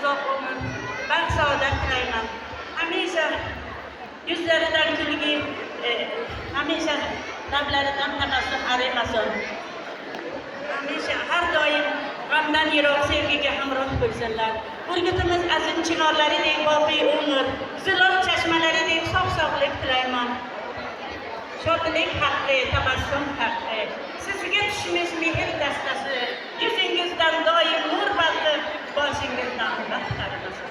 uzoq umr, baxt saodat tilayman. Hamisha yuzlaridan kulgi, hamisha lablaridan tabassum arimasin. Hamisha har doim g'amdan yiroq sevgiga hamroh bo'lsinlar. Urgutimiz aziz chinorlaridek boqiy umr, zulum chashmalaridek sog'-sog'lik tilayman. Shodlik haqqi, tabassum haqqi, sizga tushmish mehr dastasi, yuzingizdan doim nur balqib, boshingizdan baxt tarimasin.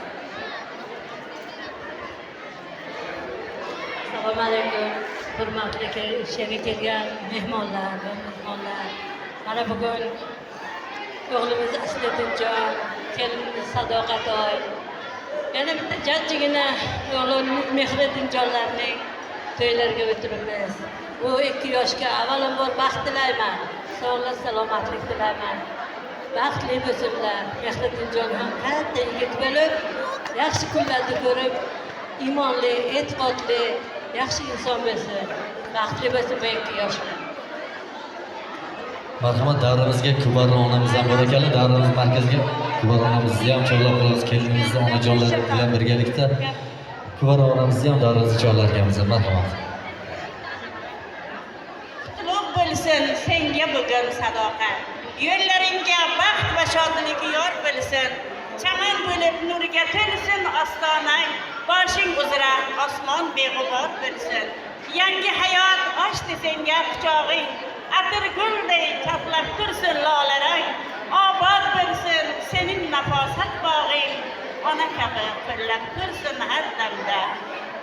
Assalomu alaykum, hurmatli ishga kelgan mehmonlar va mehmonlar. Mana bugun o'g'limiz Asliddinjon, kelinimiz Sadoqatoy, yana bitta jajjigina o'g'limiz Mehriddinjonlarning to'ylariga o'tiribmiz. Bu 2 yoshga avvalambor baxt tilayman, sog'lik, salomatlik tilayman. Baxtli bo'lsinlar. Mehriddinjon ham katta yigit bo'lib, yaxshi kunlarni ko'rib, iymonli, e'tiqodli, yaxshi inson bo'lsin. Baxtli bo'lsin bu 2 yoshlar. Marhamat, davrimizga Kubara onamiz ham bor ekanlar. Davrimiz markaziga Kubara onamizni ham chorlab qo'yamiz. Kelinimizni onajonlar bilan birgalikda Kubara onamizni ham davrimizga chorlar ekanmiz. Marhamat. Qutlug' bo'lsin senga bugun Sadoqat. Yo'llaringga baxt va shodlik yor bo'lsin. Chaman bo'lib nuriga to'lsin ostonang. Boshing uzra osmon beg'ubor bo'lsin. Yangi hayot ochdi senga quchog'ing. Atir gulday chaplab tursin lolarang. Obod bo'lsin sening nafosat bog'ing. Ona kabi qo'llab tursin har damda.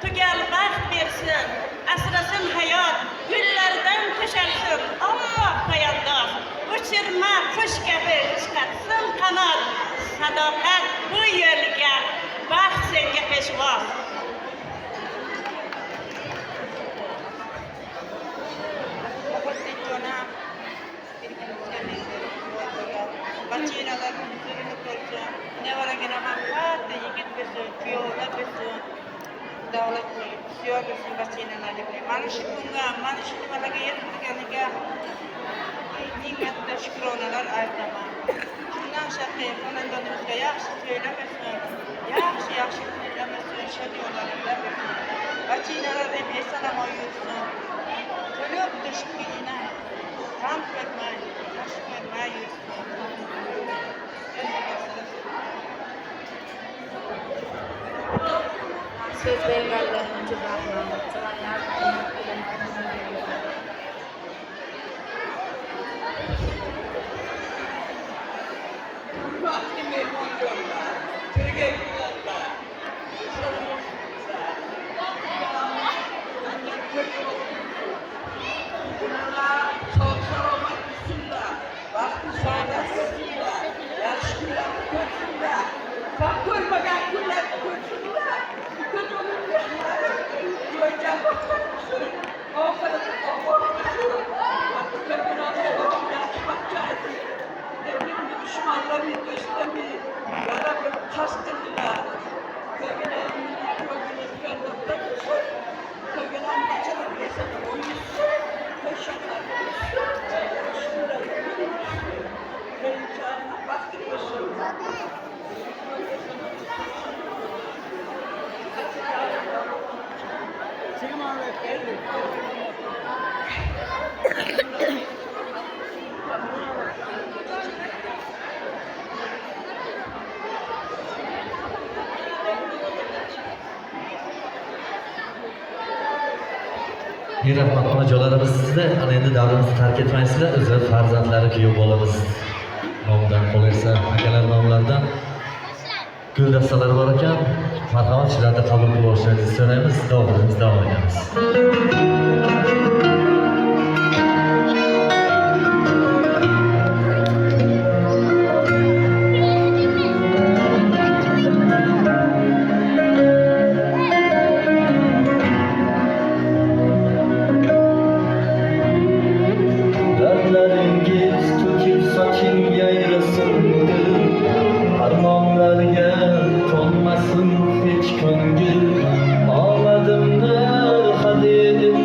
Tugal baxt bersin, asrasin hayot, gullardan to'shalsin oppoq poyandoz. Uchirma qush kabi chiqarsin qanot. Sadoqat bu yo'lga, baxt senga peshvoz. Bachinalar huzurni ko'rsin, nevaragina manfaatli yigit bo'lsin, kuyovlar bo'lsin, davlatli siyo bo'lsin bachinalarga. Mana shu kunga, mana shu nimalarga yettirganiga eng katta shukronalar aytaman. Shundan shaqay xonadonimizga yaxshi to'ylar bo'lsin, yaxshi kunlar bo'lsin, shodiyolar bo'lsin. Bachinalar deb eson-omon yursin. To'lib tushibgina, g'am ko'rmay, yosh ko'rmay yursin. Söz verenler için rahmet. Rahmat, onajonlarimiz sizni ana endi davrimizni tark etmaysizlar. O'zlar farzandlari kuyov bolamiz nomidan qo'ysa, akalar nomlaridan gul dastalari bor ekan. Marhamat, shularni qabul qilib olishingizni so'raymiz. Davrimiz davom etamiz. Ağladım da hadi edip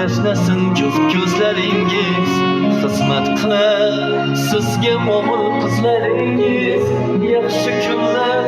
Yashnasın ko'zlaringiz, xizmat qilar sizga o'g'il qizlaringiz. Yaxshi kunlar